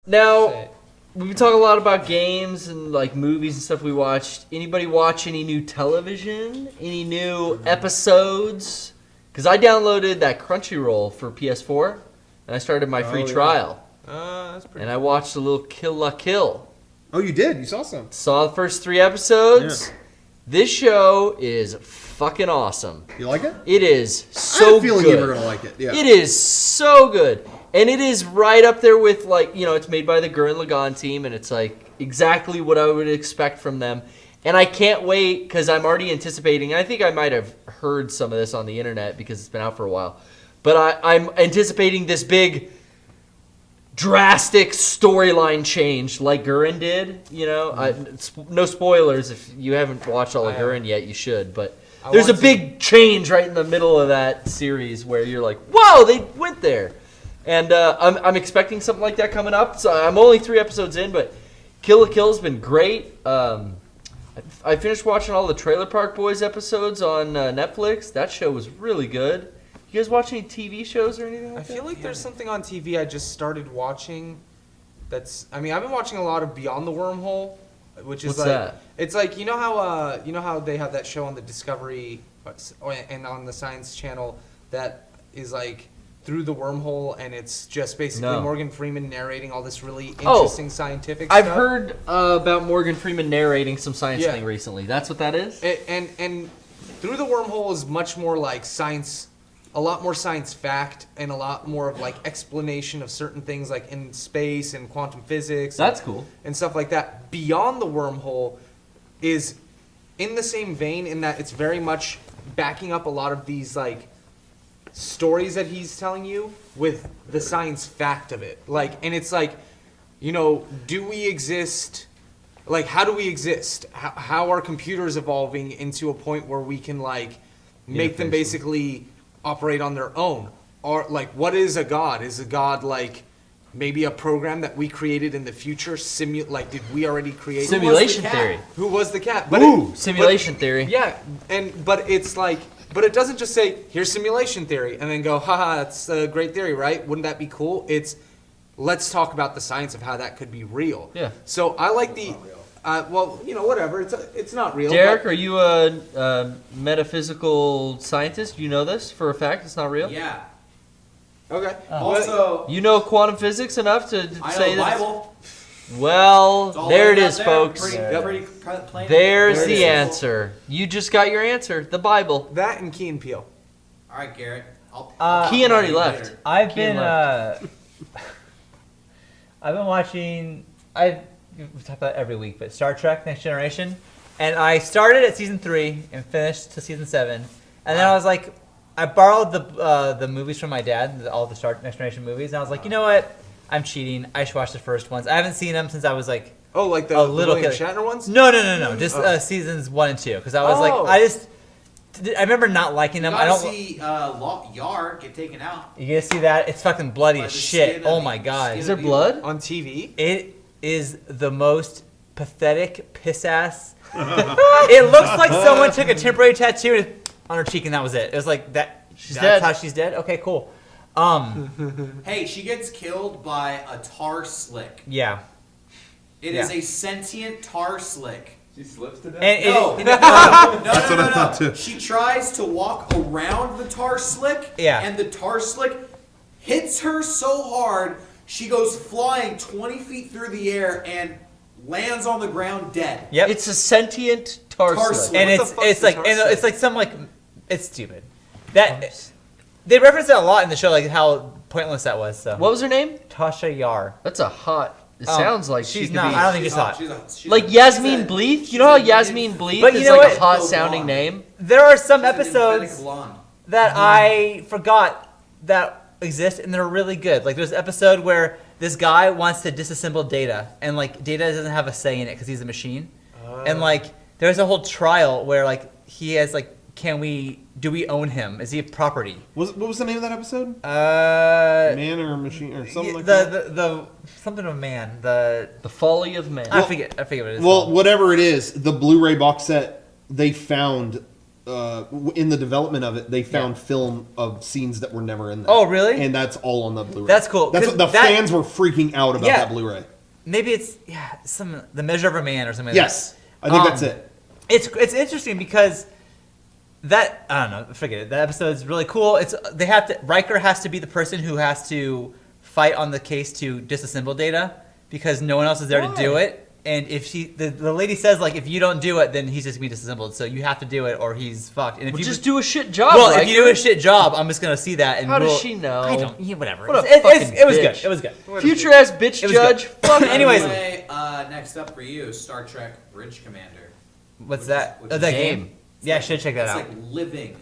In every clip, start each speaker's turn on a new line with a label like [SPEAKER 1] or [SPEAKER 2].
[SPEAKER 1] Now, we talk a lot about games and like movies and stuff we watched. Anybody watch any new television? Any new episodes? Because I downloaded that Crunchyroll for PS4, and I started my free trial.
[SPEAKER 2] That's pretty
[SPEAKER 1] and I watched a little Kill La Kill.
[SPEAKER 3] Oh, you did? You saw some?
[SPEAKER 1] Saw the first 3 episodes. Yeah. This show is fucking awesome.
[SPEAKER 3] You like it?
[SPEAKER 1] It is so good.
[SPEAKER 3] I had a feeling you were going to like it. Yeah.
[SPEAKER 1] It is so good. And it is right up there with, like, you know, it's made by the Gurren Lagann team, and it's, like, exactly what I would expect from them. And I can't wait, because I'm already anticipating, and I think I might have heard some of this on the internet because it's been out for a while, but I'm anticipating this big, drastic storyline change like Gurren did, you know? No spoilers. If you haven't watched all of Gurren yet, you should, but there's a big change right in the middle of that series where you're like, whoa, they went there. And I'm expecting something like that coming up. So I'm only 3 episodes in, but Kill la Kill's been great. I finished watching all the Trailer Park Boys episodes on Netflix. That show was really good. You guys watch any TV shows or anything like that?
[SPEAKER 2] I feel like there's something on TV I just started watching I've been watching a lot of Beyond the Wormhole, which is
[SPEAKER 1] What's that?
[SPEAKER 2] It's like, you know how they have that show on the Discovery and on the Science Channel that is like through the wormhole, and it's just basically Morgan Freeman narrating all this really interesting scientific stuff.
[SPEAKER 1] I've heard about Morgan Freeman narrating some science thing recently. That's what that is?
[SPEAKER 2] And Through the Wormhole is much more like science, a lot more science fact, and a lot more of like explanation of certain things like in space and quantum physics.
[SPEAKER 1] That's cool.
[SPEAKER 2] And stuff like that. Beyond the Wormhole is in the same vein in that it's very much backing up a lot of these like stories that he's telling you with the science fact of it. Like, and it's like, you know, do we exist? Like, how do we exist? How are computers evolving into a point where we can like make them basically operate on their own? Or like, what is a god? Is a god like maybe a program that we created in the future? Like, did we already create
[SPEAKER 1] simulation theory?
[SPEAKER 2] Who was the cat?
[SPEAKER 1] Simulation theory.
[SPEAKER 2] Yeah, but it's like, but it doesn't just say here's simulation theory and then go, haha, that's a great theory, right? Wouldn't that be cool? It's let's talk about the science of how that could be real.
[SPEAKER 1] Yeah.
[SPEAKER 2] So I like the, well, you know, whatever. It's not real.
[SPEAKER 1] Derek, are you a metaphysical scientist? Do you know this for a fact? It's not real.
[SPEAKER 4] Yeah.
[SPEAKER 2] Okay.
[SPEAKER 4] Also,
[SPEAKER 1] you know quantum physics enough to say
[SPEAKER 4] the Bible.
[SPEAKER 1] Well, there it is, folks.
[SPEAKER 4] Pretty plain.
[SPEAKER 1] There's the answer. You just got your answer. The Bible.
[SPEAKER 2] That and Key and Peele.
[SPEAKER 4] All right, Garrett.
[SPEAKER 1] Kean already left.
[SPEAKER 4] Later.
[SPEAKER 5] I've been watching. We talk about it every week, but Star Trek: Next Generation, and I started at season 3 and finished to season 7, and then I was like, I borrowed the movies from my dad, all the Next Generation movies, and I was like, you know what? I'm cheating. I should watch the first ones. I haven't seen them since I was like
[SPEAKER 2] like the
[SPEAKER 5] little
[SPEAKER 2] William
[SPEAKER 5] kid.
[SPEAKER 2] Shatner ones?
[SPEAKER 5] No. Just seasons 1 and 2, because I was like, I remember not liking them.
[SPEAKER 4] You
[SPEAKER 5] I don't
[SPEAKER 4] see Yar get taken out.
[SPEAKER 5] You guys see that? It's fucking bloody as shit. Oh my god.
[SPEAKER 1] Is there blood
[SPEAKER 2] on TV?
[SPEAKER 5] It is the most pathetic piss ass. It looks like someone took a temporary tattoo on her cheek and that was it. It was like that.
[SPEAKER 1] She's
[SPEAKER 5] that's
[SPEAKER 1] dead.
[SPEAKER 5] how she's dead. Okay, cool.
[SPEAKER 4] Hey, she gets killed by a tar slick.
[SPEAKER 5] Yeah.
[SPEAKER 4] It is a sentient tar slick.
[SPEAKER 6] She slips to death?
[SPEAKER 4] No. She tries to walk around the tar slick, and the tar slick hits her so hard, she goes flying 20 feet through the air and lands on the ground dead.
[SPEAKER 5] Yep.
[SPEAKER 1] It's a sentient tar slick.
[SPEAKER 5] And it's stupid. That they reference it a lot in the show, like how pointless that was. So.
[SPEAKER 1] What was her name?
[SPEAKER 5] Tasha Yar.
[SPEAKER 1] That's a hot. It sounds like
[SPEAKER 5] she's not. I don't think she's hot.
[SPEAKER 1] Like Yasmin Bleeth. You know how Yasmin Bleeth is like a hot sounding name.
[SPEAKER 5] There are some episodes that I forgot that exist, and they're really good. Like there's an episode where this guy wants to disassemble Data, and like Data doesn't have a say in it because he's a machine. And like there's a whole trial where like he has like, do we own him? Is he a property?
[SPEAKER 3] What was the name of that episode? Man or Machine or something like that?
[SPEAKER 5] The something of man. The
[SPEAKER 1] Folly of Man.
[SPEAKER 5] I forget what it is.
[SPEAKER 3] Well, whatever it is, the Blu-ray box set, they found in the development of it, they found film of scenes that were never in there.
[SPEAKER 5] Oh, really?
[SPEAKER 3] And that's all on the Blu-ray.
[SPEAKER 5] That's cool.
[SPEAKER 3] That's what the fans were freaking out about that Blu-ray.
[SPEAKER 5] Maybe it's The Measure of a Man or something.
[SPEAKER 3] Yes, I think that's it.
[SPEAKER 5] It's interesting because that I don't know, forget it. That episode is really cool. Riker has to be the person who has to fight on the case to disassemble Data because no one else is there to do it. And if the lady says like if you don't do it, then he's just gonna be disassembled. So you have to do it or he's fucked. And if you
[SPEAKER 1] just do a shit job.
[SPEAKER 5] Well, if you do a shit job, I'm just gonna see that. And
[SPEAKER 1] how does she know?
[SPEAKER 5] I don't. Yeah, whatever.
[SPEAKER 1] What
[SPEAKER 5] It was good. It was good.
[SPEAKER 1] Future ass bitch judge. Fuck.
[SPEAKER 5] Anyways,
[SPEAKER 4] next up for you, Star Trek Bridge Commander.
[SPEAKER 5] What's that? That game. Yeah, I should check that out.
[SPEAKER 4] It's like living.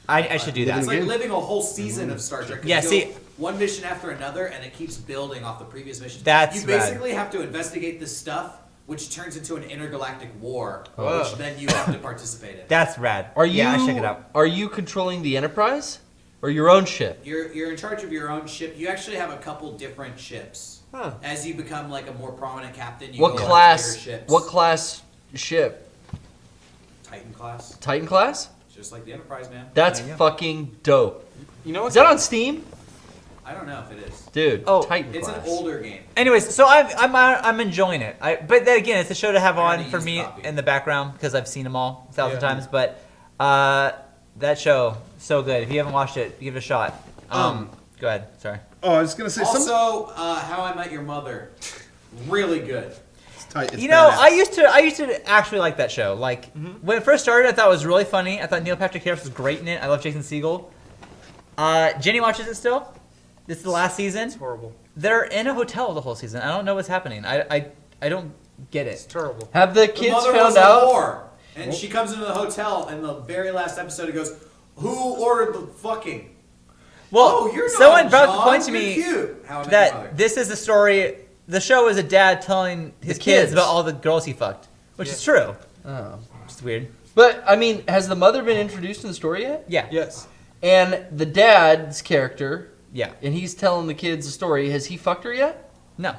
[SPEAKER 5] I should do that.
[SPEAKER 4] It's like living a whole season of Star Trek.
[SPEAKER 5] Yeah, see,
[SPEAKER 4] one mission after another, and it keeps building off the previous mission.
[SPEAKER 5] That's
[SPEAKER 4] you basically have to investigate this stuff, which turns into an intergalactic war, which then you have to participate in.
[SPEAKER 5] That's rad.
[SPEAKER 1] I
[SPEAKER 5] should check it out.
[SPEAKER 1] Are you controlling the Enterprise or your own ship?
[SPEAKER 4] You're in charge of your own ship. You actually have a couple different ships.
[SPEAKER 3] Huh.
[SPEAKER 4] As you become like a more prominent captain, you
[SPEAKER 1] What
[SPEAKER 4] go
[SPEAKER 1] class?
[SPEAKER 4] onto your ships.
[SPEAKER 1] What class ship?
[SPEAKER 4] Titan class.
[SPEAKER 1] Titan class?
[SPEAKER 4] Just like the Enterprise, man.
[SPEAKER 1] That's fucking dope.
[SPEAKER 2] You know
[SPEAKER 1] Is that on Steam?
[SPEAKER 4] I don't know if it is.
[SPEAKER 1] Dude, Titan
[SPEAKER 4] It's
[SPEAKER 1] class.
[SPEAKER 4] an older game.
[SPEAKER 5] Anyways, so I'm enjoying it. But then again, it's a show to have on for me in the background because I've seen them all 1,000 times. But that show, so good. If you haven't watched it, give it a shot. Go ahead. Sorry.
[SPEAKER 3] Oh, I was gonna say
[SPEAKER 4] also, How I Met Your Mother, really good.
[SPEAKER 3] It's
[SPEAKER 5] badass.
[SPEAKER 3] badass.
[SPEAKER 5] I used to actually like that show. Like when it first started, I thought it was really funny. I thought Neil Patrick Harris was great in it. I love Jason Segel. Jenny watches it still. This is the last season.
[SPEAKER 2] It's horrible.
[SPEAKER 5] They're in a hotel the whole season. I don't know what's happening. I don't get it.
[SPEAKER 2] It's terrible.
[SPEAKER 1] Have the
[SPEAKER 4] The
[SPEAKER 1] kids
[SPEAKER 4] mother
[SPEAKER 1] found
[SPEAKER 4] was a
[SPEAKER 1] out?
[SPEAKER 4] whore, and she comes into the hotel, and the very last episode, it goes, "Who ordered the fucking?"
[SPEAKER 5] Well,
[SPEAKER 4] you're not
[SPEAKER 5] someone brought
[SPEAKER 4] John.
[SPEAKER 5] the point to
[SPEAKER 4] You're
[SPEAKER 5] me
[SPEAKER 4] cute. How I Met Your Mother.
[SPEAKER 5] that this is a story. The show is a dad telling his
[SPEAKER 1] The
[SPEAKER 5] kids
[SPEAKER 1] kids.
[SPEAKER 5] about all the girls he fucked, which is true.
[SPEAKER 1] Oh.
[SPEAKER 5] It's weird.
[SPEAKER 1] But I mean, has the mother been introduced in the story yet?
[SPEAKER 5] Yeah.
[SPEAKER 2] Yes.
[SPEAKER 1] And the dad's character,
[SPEAKER 5] Yeah.
[SPEAKER 1] and he's telling the kids the story. Has he fucked her yet?
[SPEAKER 5] No.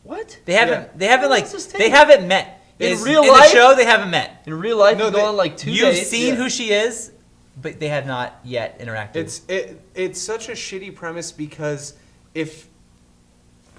[SPEAKER 1] What?
[SPEAKER 5] They haven't.
[SPEAKER 2] Yeah.
[SPEAKER 5] They haven't
[SPEAKER 1] What's this
[SPEAKER 5] they
[SPEAKER 1] take?
[SPEAKER 5] haven't met.
[SPEAKER 1] In real
[SPEAKER 5] in
[SPEAKER 1] life?
[SPEAKER 5] the show, they haven't met.
[SPEAKER 1] In real life,
[SPEAKER 2] No,
[SPEAKER 1] you go on like 2
[SPEAKER 5] You've
[SPEAKER 1] days.
[SPEAKER 5] seen who she is, but they have not yet interacted.
[SPEAKER 2] It's such a shitty premise because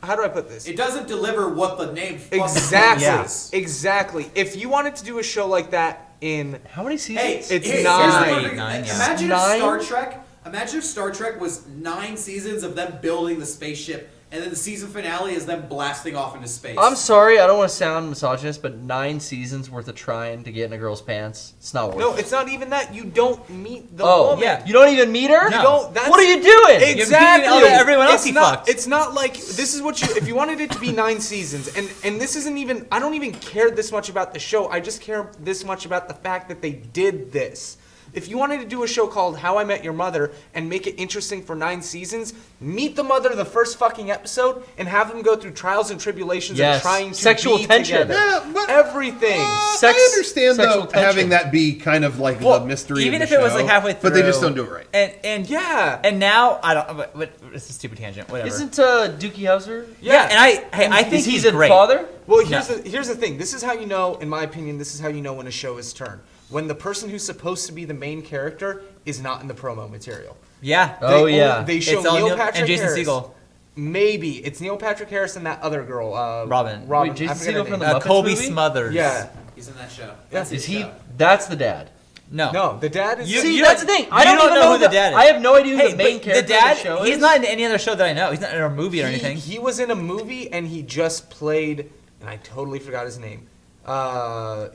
[SPEAKER 2] how do I put this?
[SPEAKER 4] It doesn't deliver what the name fucking
[SPEAKER 2] Exactly.
[SPEAKER 4] is.
[SPEAKER 2] Exactly. If you wanted to do a show like that in
[SPEAKER 1] How many seasons?
[SPEAKER 4] Hey,
[SPEAKER 2] It's
[SPEAKER 4] here's the
[SPEAKER 2] 9.
[SPEAKER 4] perfect-
[SPEAKER 5] 9, yeah.
[SPEAKER 4] Imagine
[SPEAKER 1] Nine?
[SPEAKER 4] if Star Trek. Imagine if Star Trek was 9 seasons of them building the spaceship, and then the season finale is them blasting off into space.
[SPEAKER 1] I'm sorry, I don't want to sound misogynist, but 9 seasons worth of trying to get in a girl's pants. It's not worth
[SPEAKER 2] No,
[SPEAKER 1] it.
[SPEAKER 2] it's not even that. You don't meet the
[SPEAKER 1] Oh,
[SPEAKER 2] woman.
[SPEAKER 5] yeah.
[SPEAKER 1] You don't even meet her?
[SPEAKER 5] No.
[SPEAKER 2] You don't. That's,
[SPEAKER 1] What are you doing?
[SPEAKER 2] Exactly.
[SPEAKER 5] all that everyone else
[SPEAKER 2] it's
[SPEAKER 5] he
[SPEAKER 2] not,
[SPEAKER 5] fucked.
[SPEAKER 2] It's not like this is what you. If you wanted it to be 9 seasons, and this isn't even. I don't even care this much about the show. I just care this much about the fact that they did this. If you wanted to do a show called How I Met Your Mother and make it interesting for 9 seasons, meet the mother the first fucking episode and have them go through trials and tribulations
[SPEAKER 1] Yes.
[SPEAKER 2] of trying to
[SPEAKER 1] Sexual
[SPEAKER 2] be
[SPEAKER 1] tension.
[SPEAKER 2] together.
[SPEAKER 3] Yeah, but-
[SPEAKER 2] Everything.
[SPEAKER 1] Sex-
[SPEAKER 3] I understand
[SPEAKER 1] sexual
[SPEAKER 3] though
[SPEAKER 1] tension.
[SPEAKER 3] having that be kind of like the mystery.
[SPEAKER 5] even
[SPEAKER 3] of
[SPEAKER 5] if
[SPEAKER 3] the
[SPEAKER 5] it was
[SPEAKER 3] show,
[SPEAKER 5] like halfway through,
[SPEAKER 3] but they just don't do it right.
[SPEAKER 5] And
[SPEAKER 2] Yeah.
[SPEAKER 5] and now I don't. But it's a stupid tangent. Whatever.
[SPEAKER 1] Isn't Dookie Howser?
[SPEAKER 5] yeah, and I think
[SPEAKER 1] Is he
[SPEAKER 5] he's
[SPEAKER 1] the
[SPEAKER 5] great.
[SPEAKER 1] father?
[SPEAKER 2] Well, here's the thing. This is how you know, in my opinion, this is how you know when a show is turned. When the person who's supposed to be the main character is not in the promo material.
[SPEAKER 5] Yeah.
[SPEAKER 1] Oh,
[SPEAKER 2] They
[SPEAKER 1] yeah.
[SPEAKER 2] They show
[SPEAKER 5] It's all
[SPEAKER 2] Neil Patrick
[SPEAKER 5] and Jason
[SPEAKER 2] Harris.
[SPEAKER 5] Segel.
[SPEAKER 2] Maybe it's Neil Patrick Harris and that other girl,
[SPEAKER 5] Robin.
[SPEAKER 1] Wait, Jason
[SPEAKER 2] I forget her
[SPEAKER 1] Segel from
[SPEAKER 2] name.
[SPEAKER 1] the Muppets
[SPEAKER 5] Colby
[SPEAKER 1] movie?
[SPEAKER 5] Smothers.
[SPEAKER 2] Yeah.
[SPEAKER 4] He's in that show.
[SPEAKER 2] That's
[SPEAKER 1] Is
[SPEAKER 4] his
[SPEAKER 1] he?
[SPEAKER 4] show.
[SPEAKER 1] That's the dad.
[SPEAKER 5] No.
[SPEAKER 2] No, the dad is.
[SPEAKER 1] See, that's the thing. I
[SPEAKER 5] you
[SPEAKER 1] don't
[SPEAKER 5] don't
[SPEAKER 1] even
[SPEAKER 5] know who the dad is.
[SPEAKER 1] I have no idea who
[SPEAKER 5] Hey,
[SPEAKER 1] the main
[SPEAKER 5] but
[SPEAKER 1] character
[SPEAKER 5] the dad,
[SPEAKER 1] of the show
[SPEAKER 5] he's
[SPEAKER 1] is.
[SPEAKER 5] not in any other show that I know. He's not in a movie or anything.
[SPEAKER 2] He was in a movie and he just played, and I totally forgot his name.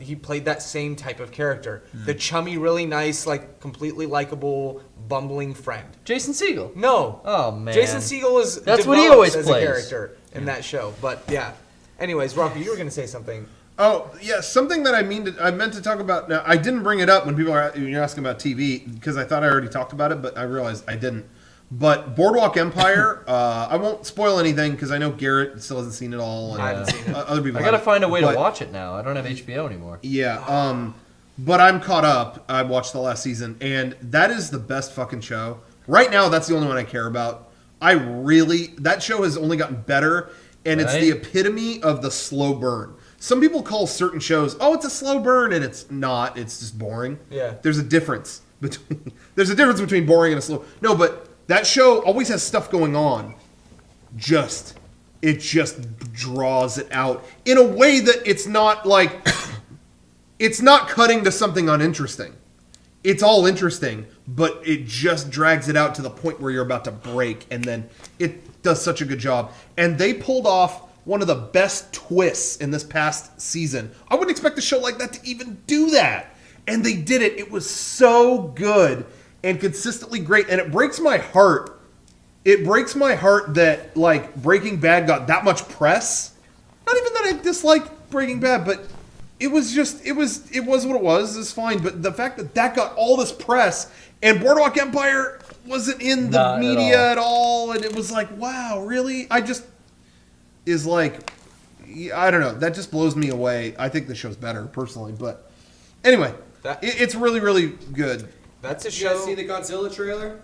[SPEAKER 2] He played that same type of character, the chummy, really nice, like completely likable, bumbling friend.
[SPEAKER 1] Jason Segel.
[SPEAKER 2] No.
[SPEAKER 1] Oh man.
[SPEAKER 2] Jason Segel is
[SPEAKER 1] That's what he
[SPEAKER 2] developed
[SPEAKER 1] always
[SPEAKER 2] as
[SPEAKER 1] plays.
[SPEAKER 2] a character in that show. But yeah. Anyways, Rocky, you were gonna say something.
[SPEAKER 3] Oh yeah, something that I meant to talk about. Now I didn't bring it up when you're asking about TV because I thought I already talked about it, but I realized I didn't. But Boardwalk Empire, I won't spoil anything because I know Garrett still hasn't seen it all, and
[SPEAKER 2] I haven't seen it.
[SPEAKER 3] other people.
[SPEAKER 1] I gotta find a way
[SPEAKER 3] but,
[SPEAKER 1] to watch it now. I don't have HBO anymore.
[SPEAKER 3] Yeah, but I'm caught up. I watched the last season, and that is the best fucking show right now. That's the only one I care about. That show has only gotten better, and it's
[SPEAKER 1] Right.
[SPEAKER 3] the epitome of the slow burn. Some people call certain shows, oh, it's a slow burn, and it's not. It's just boring.
[SPEAKER 1] Yeah.
[SPEAKER 3] There's a difference between boring and a slow. No, but that show always has stuff going on. It just draws it out in a way that it's not like it's not cutting to something uninteresting. It's all interesting, but it just drags it out to the point where you're about to break, and then it does such a good job. And they pulled off one of the best twists in this past season. I wouldn't expect a show like that to even do that. And they did it. It was so good and consistently great. And it breaks my heart. It breaks my heart that, like, Breaking Bad got that much press. Not even that I dislike Breaking Bad, but it was just, it was what it was. It's fine. But the fact that that got all this press and Boardwalk Empire wasn't in the media at all. And it was like, wow, really? I don't know. That just blows me away. I think the show's better, personally. But anyway, it's really, really good.
[SPEAKER 2] That's a
[SPEAKER 4] Did you guys
[SPEAKER 2] show.
[SPEAKER 4] see the Godzilla trailer?